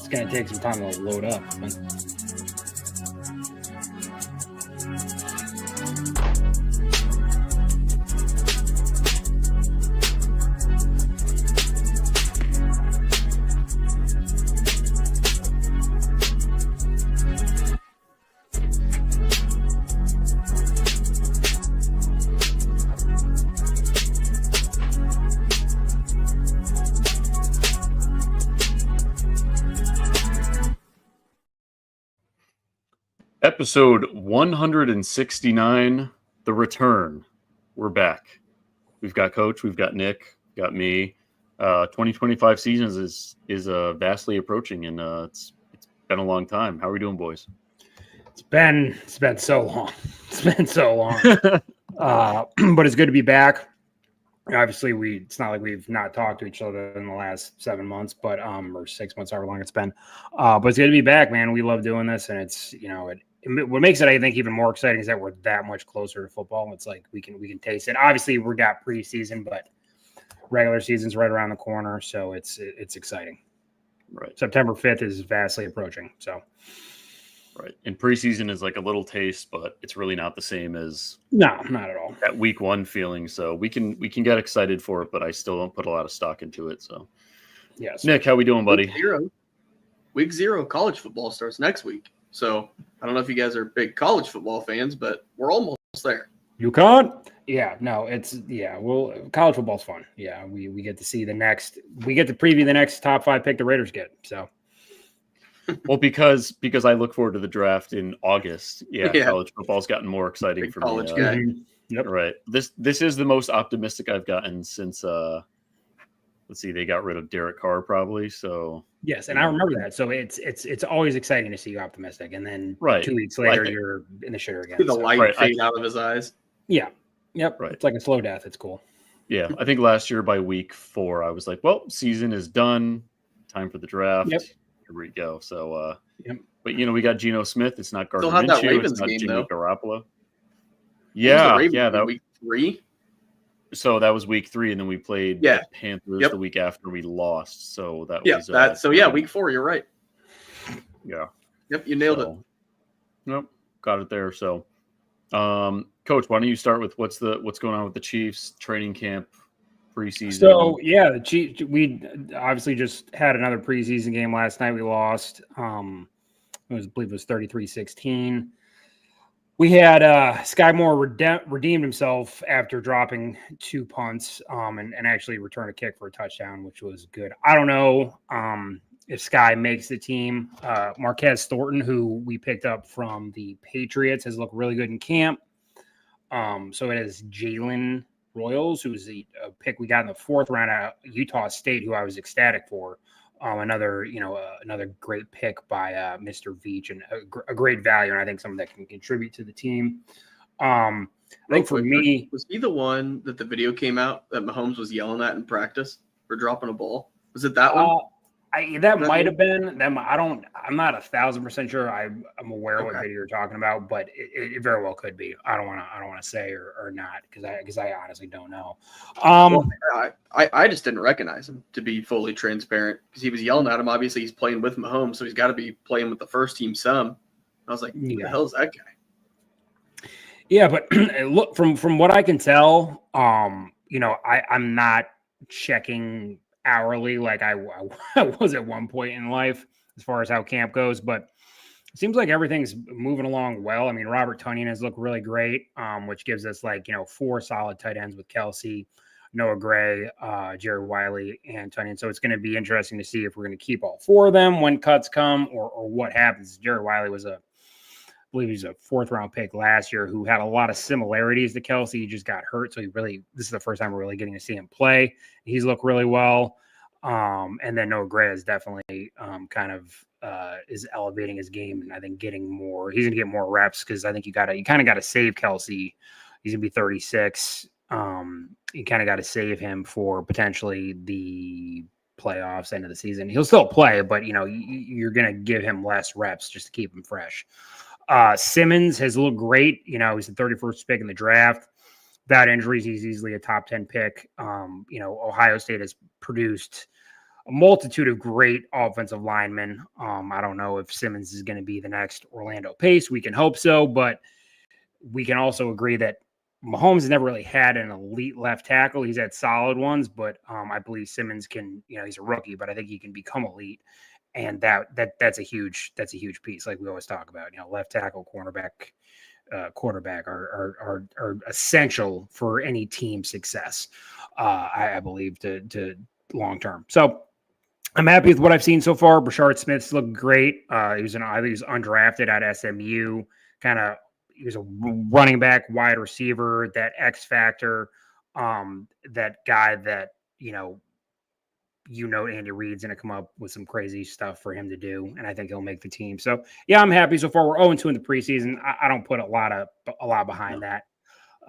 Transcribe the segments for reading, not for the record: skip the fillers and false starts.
It's going to take some time to load up. Episode 169, The Return. We're back. We've got Coach, we've got Nick, got me. 2025 season is vastly approaching, and it's been a long time. How are we doing, boys? It's been so long. It's been so long. But it's good to be back. Obviously, it's not like we've not talked to each other in the last 7 months, but or 6 months, however long it's been. But it's good to be back, man. We love doing this, and it's what makes it, I think, even more exciting is that we're that much closer to football. It's like we can taste it. Obviously, we got preseason, but regular season's right around the corner, so it's exciting. Right. September 5th is vastly approaching. So. Right. And preseason is like a little taste, but it's really not the same as no, not at all. That week one feeling. So we can get excited for it, but I still don't put a lot of stock into it. So yes. Nick, how we doing, buddy? Week zero college football starts next week. So I don't know if you guys are big college football fans, but we're almost there. UConn? Yeah, no, well, college football's fun. Yeah, we get to see we get to preview the next top 5 pick the Raiders get. So well, because I look forward to the draft in August. Yeah. College football's gotten more exciting for college me. Guy. Yep. Right. This is the most optimistic I've gotten since let's see, they got rid of Derek Carr probably. So yes, and I remember that. So it's always exciting to see you optimistic, and then 2 weeks later you're in the shitter again. The light fade out of his eyes. Yeah. Yep. Right. It's like a slow death. It's cool. Yeah, I think last year by week 4, I was like, well, season is done. Time for the draft. Yep. Here we go. So, yep. But we got Geno Smith. It's not Gardner Still had that Minshew. Ravens It's not game, Jimmy though. Garoppolo. Yeah, that week 3. So that was week 3, and then we played the Panthers the week after we lost. So that was week 4. You're right. Yeah. Yep, you nailed it. Nope, got it there. So, Coach, why don't you start with what's going on with the Chiefs training camp? Preseason. So the Chiefs. We obviously just had another preseason game last night. We lost. I believe it was 33-16. We had Sky Moore redeemed himself after dropping 2 punts and actually returned a kick for a touchdown, which was good. I don't know if Sky makes the team. Marquez Thornton, who we picked up from the Patriots, has looked really good in camp. So it is Jalen Royals, who's a pick we got in the 4th round at Utah State, who I was ecstatic for. Another great pick by Mr. Veach, and a great value, and I think someone that can contribute to the team. I think for me, was he the one that the video came out that Mahomes was yelling at in practice for dropping a ball? Was it that one? That might have been them. I'm not 1,000% sure. I'm aware of what video you're talking about, but it very well could be. I don't want to say or not because I honestly don't know. I just didn't recognize him, to be fully transparent, because he was yelling at him. Obviously, he's playing with Mahomes, so he's got to be playing with the first team some. I was like, who the hell is that guy? Yeah, but look, from what I can tell, I'm not checking hourly like I was at one point in life as far as how camp goes, but it seems like everything's moving along well. I mean, Robert Tonyan has looked really great, which gives us 4 solid tight ends with Kelsey, Noah Gray, Jerry Wiley, and Tonyan. So it's going to be interesting to see if we're going to keep all 4 of them when cuts come, or what happens. Jerry Wiley was I believe he's a 4th round pick last year who had a lot of similarities to Kelsey. He just got hurt. So this is the first time we're really getting to see him play. He's looked really well. And then Noah Gray is definitely is elevating his game, and I think he's going to get more reps, because I think you kind of got to save Kelsey. He's going to be 36. You kind of got to save him for potentially the playoffs, end of the season. He'll still play, but you're going to give him less reps just to keep him fresh. Simmons has looked great. He's the 31st pick in the draft. Without injuries, he's easily a top 10 pick. Ohio State has produced a multitude of great offensive linemen. I don't know if Simmons is going to be the next Orlando Pace. We can hope so, but we can also agree that Mahomes has never really had an elite left tackle. He's had solid ones, but I believe Simmons can, he's a rookie, but I think he can become elite. And that's a huge piece. Like we always talk about, left tackle, cornerback, quarterback are essential for any team success. I believe to long-term. So I'm happy with what I've seen so far. Brashard Smith's looked great. He was undrafted at SMU, he was a running back, wide receiver, that X factor, that guy that, Andy Reid's going to come up with some crazy stuff for him to do, and I think he'll make the team. So, yeah, I'm happy so far. We're 0-2 in the preseason. I don't put a lot behind that.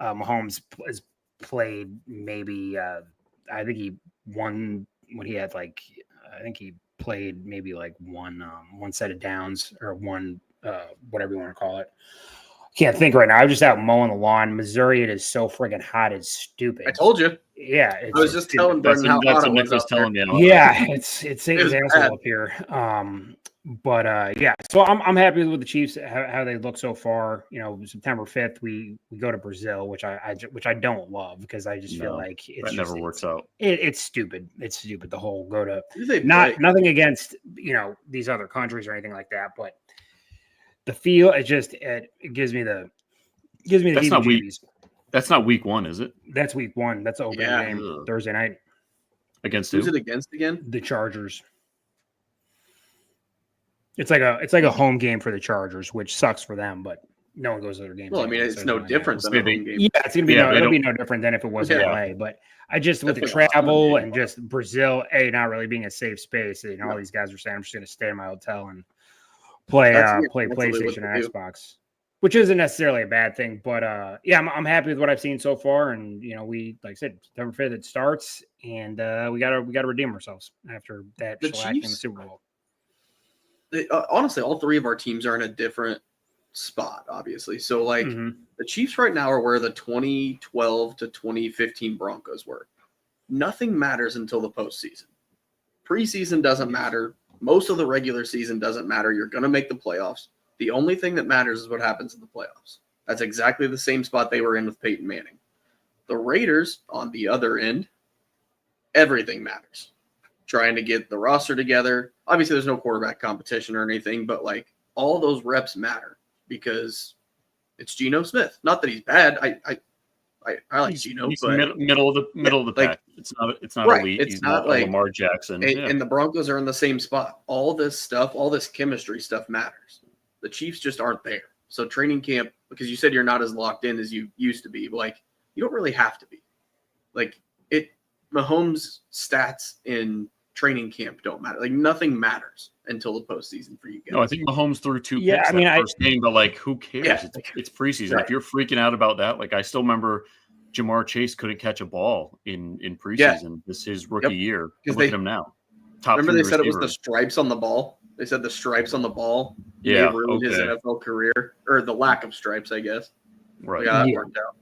Mahomes has played maybe I think he won when he had I think he played maybe one set of downs or one whatever you want to call it. Can't think right now. I'm just out mowing the lawn. Missouri, it is so friggin' hot. It's stupid. I told you. Yeah, I was just telling Brendan how hot it was out there. Yeah, it's Satan's asshole up here. So I'm happy with the Chiefs how they look so far. September 5th we go to Brazil, which I don't love because I just feel like that never works out. It's stupid. It's stupid. The whole go to nothing against these other countries or anything like that, but the feel it gives me the heebie-jeebies. That's not week 1, is it? That's week 1. That's the opening game Thursday night. Against who's it against again? The Chargers. It's like a home game for the Chargers, which sucks for them, but no one goes to their games. Well, I mean, it's no different than a home game. Yeah, it's gonna be it'll be no different than if it was in LA. But I just with the travel and just Brazil, not really being a safe space. All these guys are saying I'm just gonna stay in my hotel and play PlayStation and Xbox, which isn't necessarily a bad thing. But I'm happy with what I've seen so far. And we, like I said, September 5th it starts, and we gotta redeem ourselves after that shellacking in the Super Bowl. Honestly, all three of our teams are in a different spot, obviously. So, the Chiefs right now are where the 2012 to 2015 Broncos were. Nothing matters until the postseason. Preseason doesn't matter. Most of the regular season doesn't matter. You're going to make the playoffs. The only thing that matters is what happens in the playoffs. That's exactly the same spot they were in with Peyton Manning. The Raiders, on the other end, everything matters. Trying to get the roster together. Obviously, there's no quarterback competition or anything, but all those reps matter because it's Geno Smith. Not that he's bad. I like Geno, but middle of the pack. It's not right. elite. It's not like Lamar Jackson. And the Broncos are in the same spot. All this stuff, all this chemistry stuff matters. The Chiefs just aren't there. So training camp, because you said you're not as locked in as you used to be, but you don't really have to be. Mahomes' stats in training camp don't matter. Nothing matters until the postseason for you guys. No, I think Mahomes threw 2 picks first game, but who cares? Yeah. It's preseason. Right. If you're freaking out about that, I still remember Jamar Chase couldn't catch a ball in preseason. This is his rookie year. Look at him now. Remember they said it was the stripes on the ball? They said the stripes on the ball ruined his NFL career, or the lack of stripes, I guess. Right. Yeah, it worked out.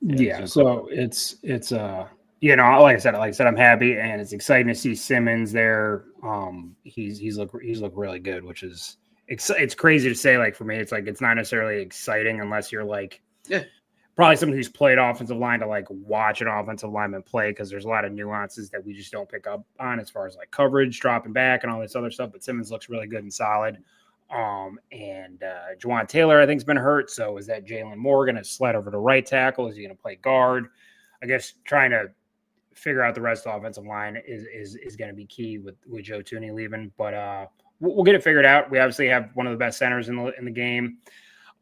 Yeah, so it's like I said, I'm happy, and it's exciting to see Simmons there. He's looked really good, which is it's crazy to say. For me, it's not necessarily exciting unless you're probably someone who's played offensive line to watch an offensive lineman play, because there's a lot of nuances that we just don't pick up on as far as coverage, dropping back, and all this other stuff. But Simmons looks really good and solid. And Juwan Taylor, I think, has been hurt. So is that Jalen Moore going to slide over to right tackle? Is he going to play guard? I guess trying to figure out the rest of the offensive line is going to be key with Joe Thuney leaving. But we'll get it figured out. We obviously have one of the best centers in the game,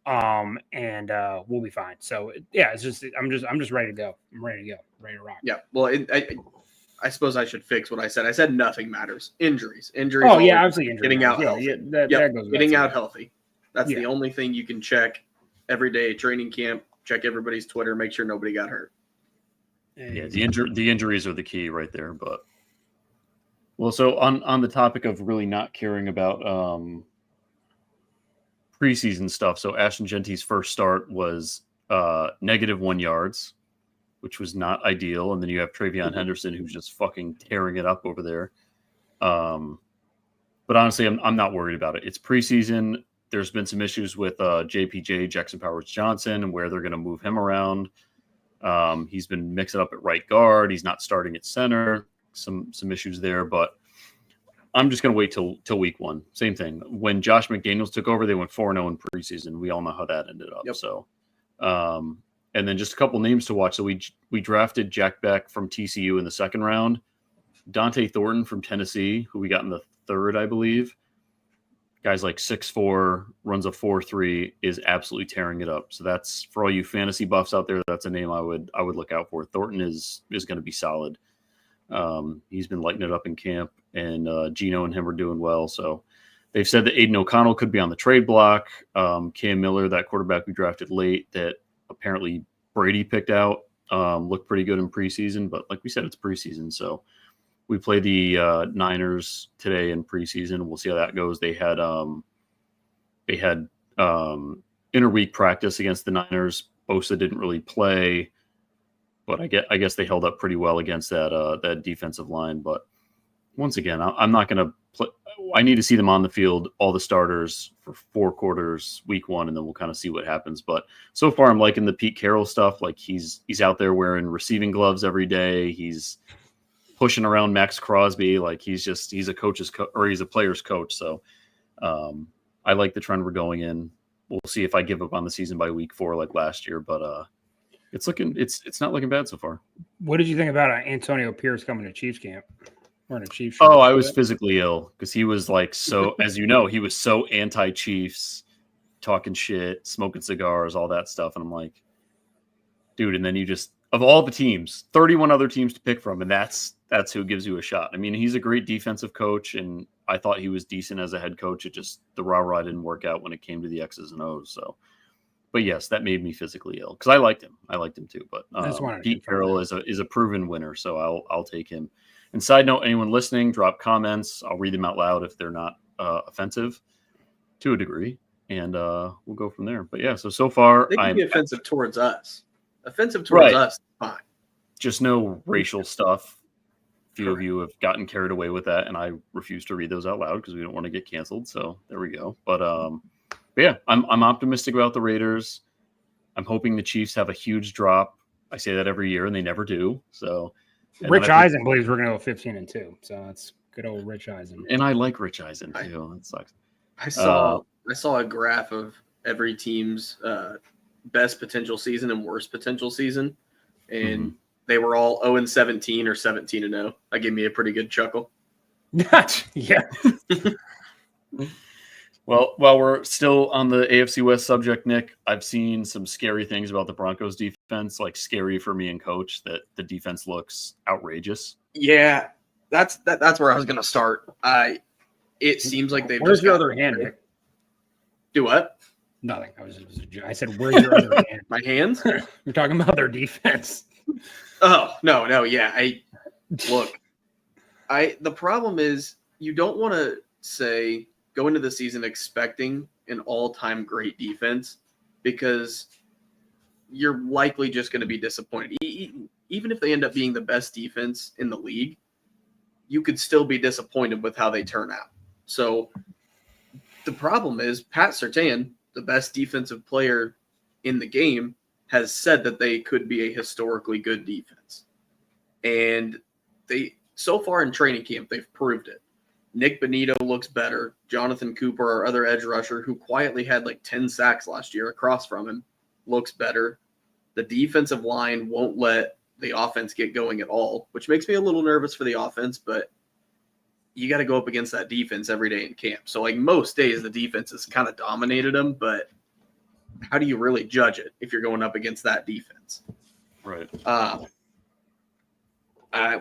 and we'll be fine. So it's just I'm just ready to go. I'm ready to go. Ready to rock. Yeah. Well, I suppose I should fix what I said. I said nothing matters. Injuries. Oh yeah, obviously injuries. Getting out healthy. That goes getting out healthy. That's the only thing you can check every day at training camp. Check everybody's Twitter. Make sure nobody got hurt. Yeah, the injuries are the key right there. But so on the topic of really not caring about preseason stuff. So Ashton Genty's first start was -1 yards, which was not ideal. And then you have Travion Henderson, who's just fucking tearing it up over there. But honestly, I'm not worried about it. It's preseason. There's been some issues with JPJ, Jackson Powers Johnson, and where they're going to move him around. He's been mixing up at right guard. He's not starting at center. Some issues there, but I'm just going to wait till week one. Same thing. When Josh McDaniels took over, they went 4-0 in preseason. We all know how that ended up. Yep. So, and then just a couple names to watch. So we drafted Jack Beck from TCU in the second round. Dante Thornton from Tennessee, who we got in the third, I believe. Guy's like 6'4", runs a 4.3, is absolutely tearing it up. So that's for all you fantasy buffs out there. That's a name I would look out for. Thornton is going to be solid. He's been lighting it up in camp, and Gino and him are doing well. So they've said that Aiden O'Connell could be on the trade block. Cam Miller, that quarterback we drafted late, that apparently Brady picked out, looked pretty good in preseason. But like we said, it's preseason, so. We play the Niners today in preseason. We'll see how that goes. They had interweek practice against the Niners. Bosa didn't really play, but I guess they held up pretty well against that defensive line. But once again, I'm not going to play. I need to see them on the field, all the starters for 4 quarters, week one, and then we'll kind of see what happens. But so far, I'm liking the Pete Carroll stuff. Like he's out there wearing receiving gloves every day. He's pushing around Max Crosby, like he's a coach's or he's a player's coach. So I like the trend we're going in. We'll see if I give up on the season by week 4 like last year, but it's not looking bad so far. What did you think about Antonio Pierce coming to Chiefs camp? Or in a Chiefs Oh, I was physically ill because he was like so, as you know, he was so anti-Chiefs, talking shit, smoking cigars, all that stuff, and I'm like, dude. And then you just, of all the teams, 31 other teams to pick from, and that's who gives you a shot. I mean, he's a great defensive coach, and I thought he was decent as a head coach. It just, the rah-rah didn't work out when it came to the X's and O's. So, but yes, that made me physically ill because I liked him. I liked him too. But Pete Carroll is a proven winner, so I'll take him. And side note, anyone listening, drop comments. I'll read them out loud if they're not offensive to a degree, and we'll go from there. But yeah, so far, they can be offensive towards us. Offensive towards us, fine. Just no racial stuff. Few of you have gotten carried away with that, and I refuse to read those out loud because we don't want to get canceled. So there we go. But yeah, I'm optimistic about the Raiders. I'm hoping the Chiefs have a huge drop. I say that every year, and they never do. So Rich Eisen believes we're going to go 15-2. So that's good old Rich Eisen. And I like Rich Eisen too. That sucks. I saw a graph of every team's best potential season and worst potential season, and they were all 0-17 or 17-0. That gave me a pretty good chuckle. Yeah. Well, while we're still on the AFC West subject, Nick, I've seen some scary things about the Broncos defense, like scary for me and Coach, that the defense looks outrageous. Yeah, that's where I was going to start. It seems like they've. Where's your other hand, Nick? Do what? Nothing. I said, where's your other hand? My hands? You're talking about their defense. Oh, no, yeah. The problem is you don't want to say go into the season expecting an all-time great defense because you're likely just going to be disappointed. Even if they end up being the best defense in the league, you could still be disappointed with how they turn out. So the problem is Pat Surtain, the best defensive player in the game, has said that they could be a historically good defense. And they, so far in training camp, they've proved it. Nick Bonito looks better. Jonathan Cooper, our other edge rusher, who quietly had like 10 sacks last year across from him, looks better. The defensive line won't let the offense get going at all, which makes me a little nervous for the offense, but you got to go up against that defense every day in camp. So like most days, the defense has kind of dominated them, but how do you really judge it if you're going up against that defense? Right.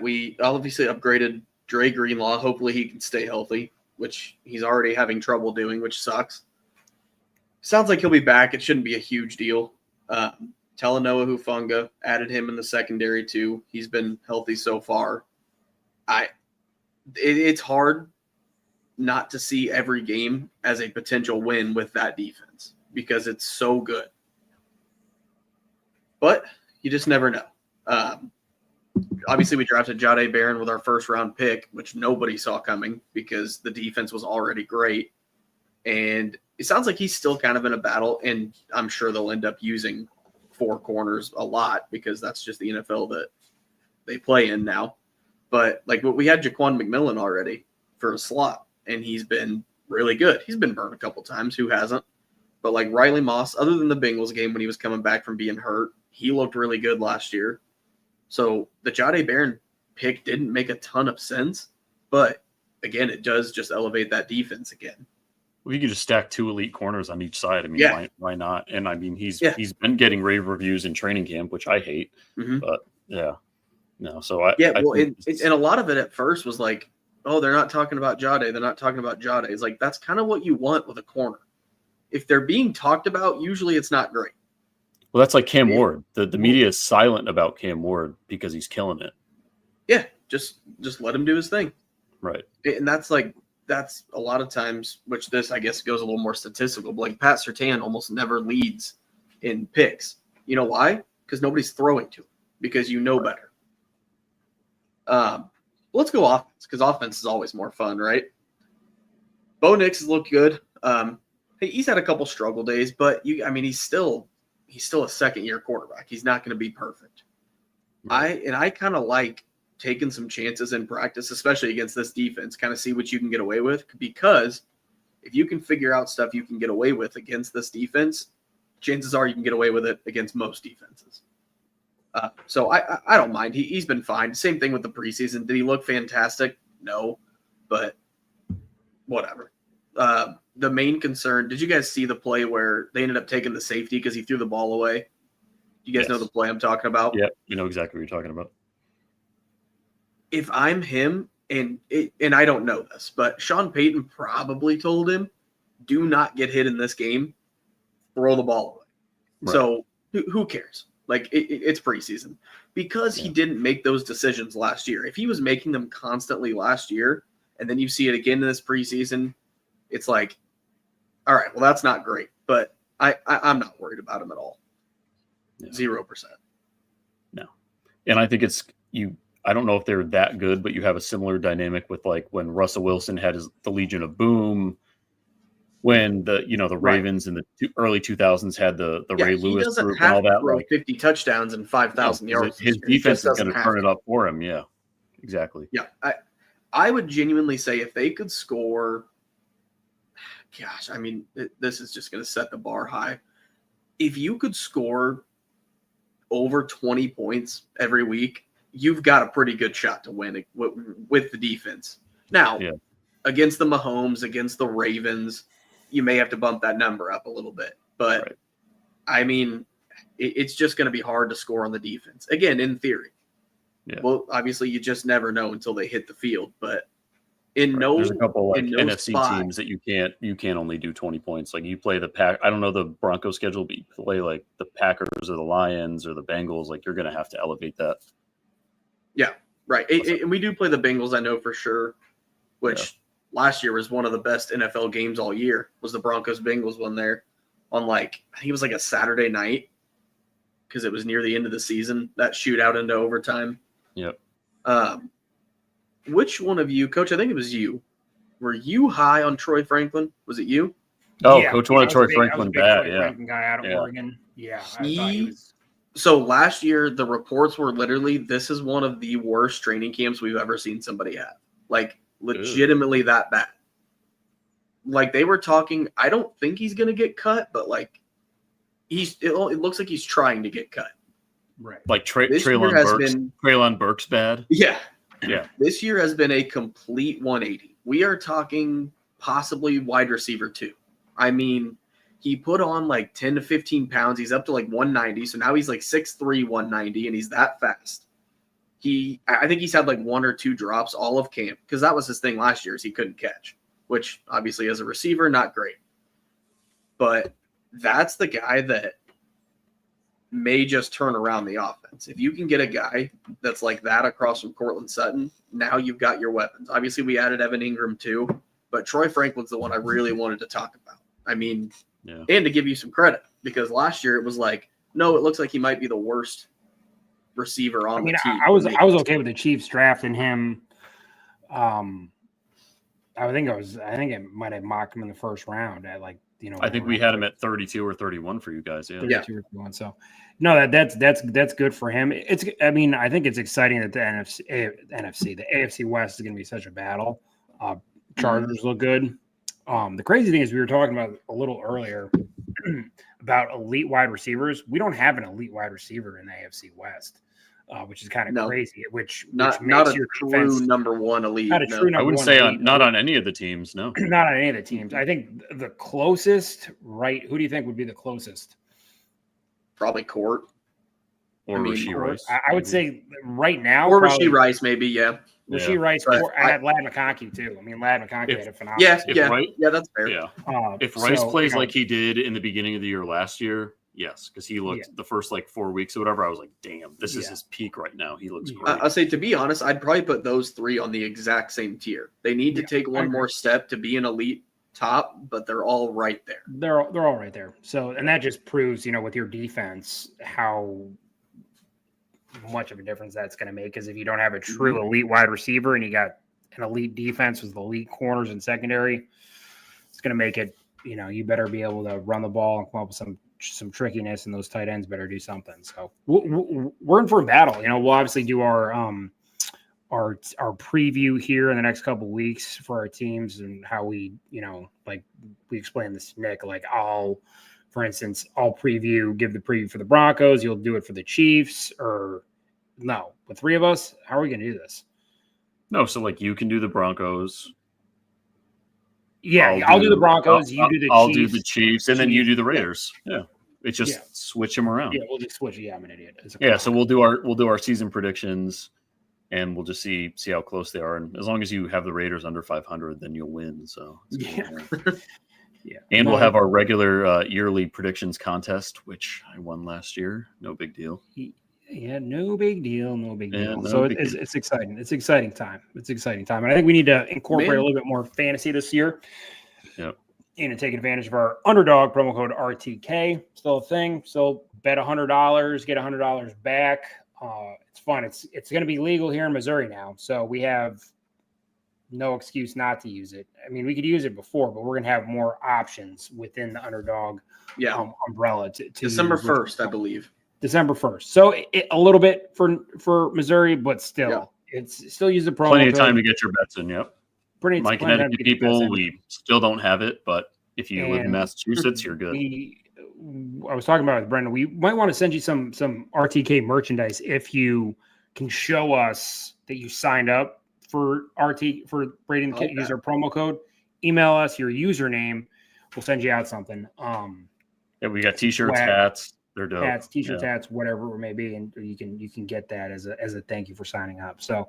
We obviously upgraded Dre Greenlaw. Hopefully he can stay healthy, which he's already having trouble doing, which sucks. Sounds like he'll be back. It shouldn't be a huge deal. Talanoa Hufanga, added him in the secondary too. He's been healthy so far. It's hard not to see every game as a potential win with that defense because it's so good. But you just never know. obviously we drafted Jahdae Barron with our first round pick, which nobody saw coming because the defense was already great. And it sounds like he's still kind of in a battle, and I'm sure they'll end up using 4 corners a lot because that's just the NFL that they play in now. But like we had Jaquan McMillan already for a slot, and he's been really good. He's been burned a couple times. Who hasn't? But like Riley Moss, other than the Bengals game when he was coming back from being hurt, he looked really good last year. So the Jahdae Barron pick didn't make a ton of sense, but again, it does just elevate that defense again. Well, you can just stack 2 elite corners on each side. I mean, why not? And I mean, he's been getting rave reviews in training camp, which I hate. But yeah, no. So I and a lot of it at first was like, oh, they're not talking about Jahdae. They're not talking about Jahdae. It's like that's kind of what you want with a corner. If they're being talked about, usually it's not great. Well, that's like Cam Ward. The media is silent about Cam Ward because he's killing it. Yeah, just let him do his thing. Right. And that's a lot of times, which this, I guess, goes a little more statistical, but like Pat Surtain almost never leads in picks. You know why? Because nobody's throwing to him because you know better. Let's go offense because offense is always more fun, right? Bo Nix has looked good. He's had a couple struggle days, but he's still a second-year quarterback. He's not going to be perfect. Right. I kind of like taking some chances in practice, especially against this defense, kind of see what you can get away with. Because if you can figure out stuff you can get away with against this defense, chances are you can get away with it against most defenses. So I don't mind. He's been fine. Same thing with the preseason. Did he look fantastic? No, but whatever. The main concern, did you guys see the play where they ended up taking the safety because he threw the ball away? You guys know the play I'm talking about? Yeah, we know exactly what you're talking about. If I'm him, and I don't know this, but Sean Payton probably told him, do not get hit in this game, throw the ball away. Right. So who cares? Like, it's preseason. Because he didn't make those decisions last year. If he was making them constantly last year, and then you see it again in this preseason, it's like, all right, well, that's not great. But I'm not worried about him at all. 0%. No. And I think I don't know if they're that good, but you have a similar dynamic with like when Russell Wilson had the Legion of Boom, when the Ravens in the early 2000s had the Ray Lewis group and all that. Like 50 touchdowns and 5,000 yards. His defense is going to turn it up for him. Yeah, exactly. Yeah, I would genuinely say if they could score, gosh, I mean, this is just going to set the bar high. If you could score over 20 points every week, you've got a pretty good shot to win with the defense. Now, against the Mahomes, against the Ravens, you may have to bump that number up a little bit. But, I mean, it's just going to be hard to score on the defense. Again, in theory. Yeah. Well, obviously, you just never know until they hit the field. But there's a couple like NFC teams that you can't only do 20 points. Like you play the Pack. I don't know the Broncos schedule, but you play like the Packers or the Lions or the Bengals. Like you're going to have to elevate that. Yeah, right. And we do play the Bengals, I know for sure, which last year was one of the best NFL games all year, was the Broncos-Bengals one there on I think it was like a Saturday night because it was near the end of the season, that shootout into overtime. Yep. Which one of you, Coach, I think it was you, were you high on Troy Franklin? Was it you? Oh, yeah, Coach wanted Troy Franklin bad, Franklin guy out of Oregon. Yeah, I thought he was... So last year, the reports were literally, this is one of the worst training camps we've ever seen somebody have. Like, legitimately that bad. Like, they were talking, I don't think he's going to get cut, but, like, it looks like he's trying to get cut. Right. Like, Treylon Burks bad? Yeah. Yeah. This year has been a complete 180. We are talking possibly wide receiver 2. I mean, he put on like 10 to 15 pounds. He's up to like 190. So now he's like 6'3", 190, and he's that fast. I think he's had like 1 or 2 drops all of camp because that was his thing last year is he couldn't catch, which obviously as a receiver, not great. But that's the guy that may just turn around the offense. If you can get a guy that's like that across from Cortland Sutton, now you've got your weapons. Obviously, we added Evan Ingram too, but Troy Franklin's the one I really wanted to talk about. I mean, and to give you some credit, because last year it was like, no, it looks like he might be the worst receiver on I mean, the team. I was okay with the Chiefs drafting him. I think I might have mocked him in the first round at I think we had him at 32 or 31 for you guys. Yeah. 32 or 31. So no, that's good for him. I think it's exciting that the AFC West is going to be such a battle. Chargers look good. The crazy thing is we were talking about a little earlier about elite wide receivers. We don't have an elite wide receiver in the AFC West. Which is kind of crazy. Which not makes a your true defense, not a true I wouldn't say not on any of the teams. No, not on any of the teams. I think the closest, right? Who do you think would be the closest? Probably Court or Rashee Rice. I would say right now, or Rashee Rice, maybe. Yeah, Rashee Rice. I had Ladd McConkey too. I mean, Ladd McConkey had a phenomenal. Yeah, that's fair. Yeah, if Rice plays like he did in the beginning of the year last year. Yes, because he looked the first 4 weeks or whatever. I was like, damn, this is his peak right now. He looks great. I'll say, to be honest, I'd probably put those three on the exact same tier. They need to take one more step to be an elite top, but they're all right there. They're all right there. So, and that just proves, with your defense, how much of a difference that's going to make. Because if you don't have a true elite wide receiver and you got an elite defense with elite corners and secondary, it's going to make it. You better be able to run the ball and come up with some trickiness, and those tight ends better do something. So we're in for a battle. We'll obviously do our preview here in the next couple of weeks for our teams and how we, we explained this to Nick. For instance, I'll give the preview for the Broncos. You'll do it for the Chiefs, or no? The three of us, how are we going to do this? No, so you can do the Broncos. Yeah, I'll do the Broncos. You do the Chiefs. I'll do the Chiefs, and then you do the Raiders. Yeah. It's just switch them around. Yeah, we'll just switch. Yeah, I'm an idiot. So we'll do our season predictions, and we'll just see how close they are. And as long as you have the Raiders under 500, then you'll win. So yeah. And we'll have our regular yearly predictions contest, which I won last year. No big deal. Yeah, no big deal. Yeah, so it's exciting. It's exciting time. And I think we need to incorporate a little bit more fantasy this year. Yep. Take advantage of our underdog promo code RTK. Still a thing. So bet $100, get $100 back. It's fun. It's going to be legal here in Missouri now. So we have no excuse not to use it. I mean, we could use it before, but we're going to have more options within the underdog umbrella. To December 1st, I believe. December 1st. So a little bit for Missouri, but still, it's still use the promo Plenty code. of time to get your bets in. Yep. My Connecticut people, we still don't have it, but if you live in Massachusetts, you're good. I was talking about it with Brendan. We might want to send you some RTK merchandise if you can show us that you signed up for Brady and the Kid. Use our promo code. Email us your username. We'll send you out something. We got t-shirts, hats. They're dope. Hats, t-shirts, hats, whatever it may be, and you can get that as a thank you for signing up. So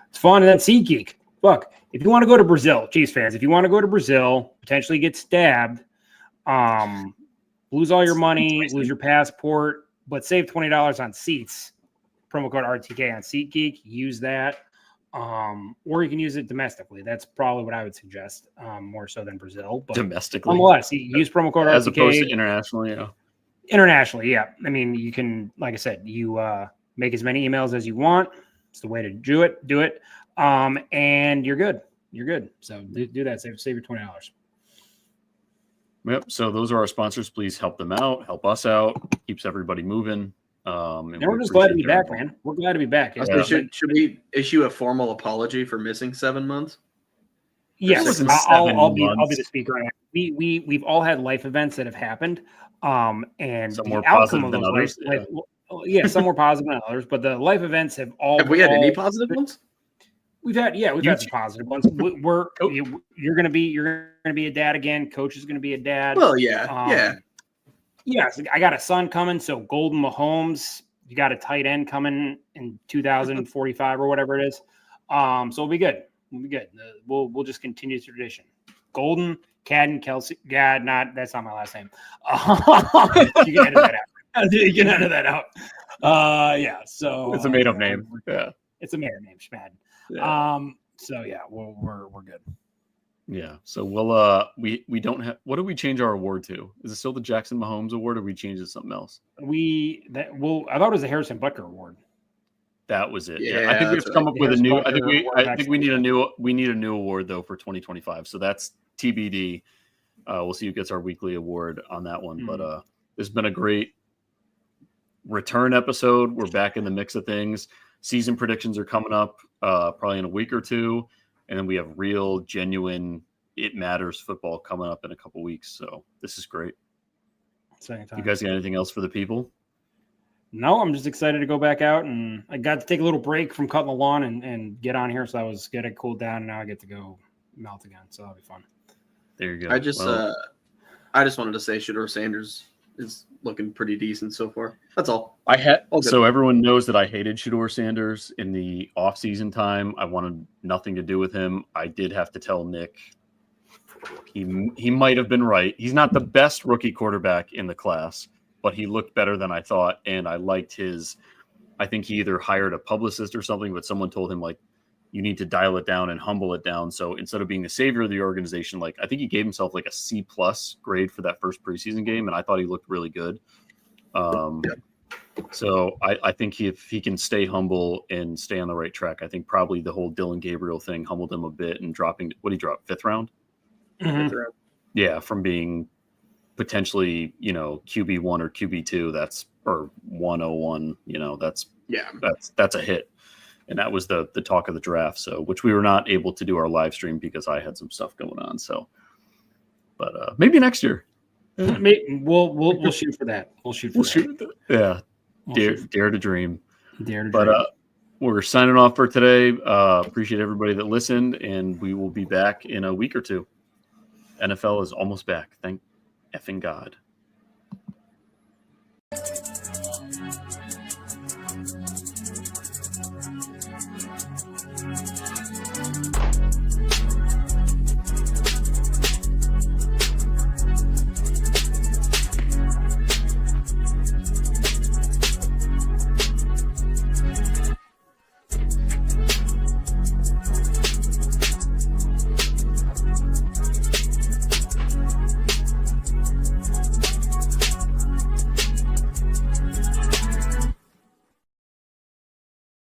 it's fun. And then SeatGeek. Look, if you want to go to Brazil, Chiefs fans, if you want to go to Brazil, potentially get stabbed, lose all your money, lose your passport, but save $20 on seats. Promo code RTK on SeatGeek. Use that. Or you can use it domestically. That's probably what I would suggest, more so than Brazil. But domestically. Nonetheless, use promo code RTK. As opposed to internationally, yeah. Internationally, yeah. I mean, you can, like I said, you make as many emails as you want. It's the way to do it. And you're good. So do that. Save your $20. Yep. So those are our sponsors. Please help them out. Help us out. Keeps everybody moving. And we're just glad to be back, man. We're glad to be back. Yeah. Should we issue a formal apology for missing 7 months? Yes, I'll be the speaker. We've all had life events that have happened. And some the more outcome positive of than those others. some more positive than others, but the life events have all. Have we had any positive ones? We've had some positive ones. You're gonna be a dad again. Coach is gonna be a dad. Well, yeah. Yes, I got a son coming. So Golden Mahomes, you got a tight end coming in 2045 or whatever it is. So we'll be good. We'll just continue the tradition. Golden, Cadden, Kelsey. God, that's not my last name. You can edit that out. Yeah. So it's a made up name. Yeah. It's a made-up name, Schmad. Yeah. So yeah, we're good. Yeah. So we'll we don't have. What do we change our award to? Is it still the Jackson Mahomes Award, or we change it to something else? I thought it was the Harrison Butker Award. That was it. Yeah, I think we have to come up with a new. I think we need a new award though for 2025. So that's TBD. We'll see who gets our weekly award on that one. But this has been a great return episode. We're back in the mix of things. Season predictions are coming up probably in a week or two, and then we have real, genuine, it matters football coming up in a couple weeks. So this is great. You guys got anything else for the people? No, I'm just excited to go back out, and I got to take a little break from cutting the lawn and get on here. So I was getting cooled down, and now I get to go melt again. So that'll be fun. There you go. I just wanted to say Shedeur Sanders is looking pretty decent so far. That's all. So everyone knows that I hated Shedeur Sanders in the off-season time. I wanted nothing to do with him. I did have to tell Nick he might have been right. He's not the best rookie quarterback in the class, but he looked better than I thought, and I liked his – I think he either hired a publicist or something, but someone told him, like, you need to dial it down and humble it down. So instead of being the savior of the organization, like, I think he gave himself, like, a C+ grade for that first preseason game, and I thought he looked really good. So I think if he can stay humble and stay on the right track, I think probably the whole Dylan Gabriel thing humbled him a bit and dropping – what did he drop, 5th round? Mm-hmm. Yeah, from being – potentially, QB1 or QB2, or 101, that's a hit. And that was the talk of the draft. So, which we were not able to do our live stream because I had some stuff going on. So, but maybe next year. We'll shoot for that. Yeah. Dare to dream. But we're signing off for today. Appreciate everybody that listened, and we will be back in a week or two. NFL is almost back. Thank effing God.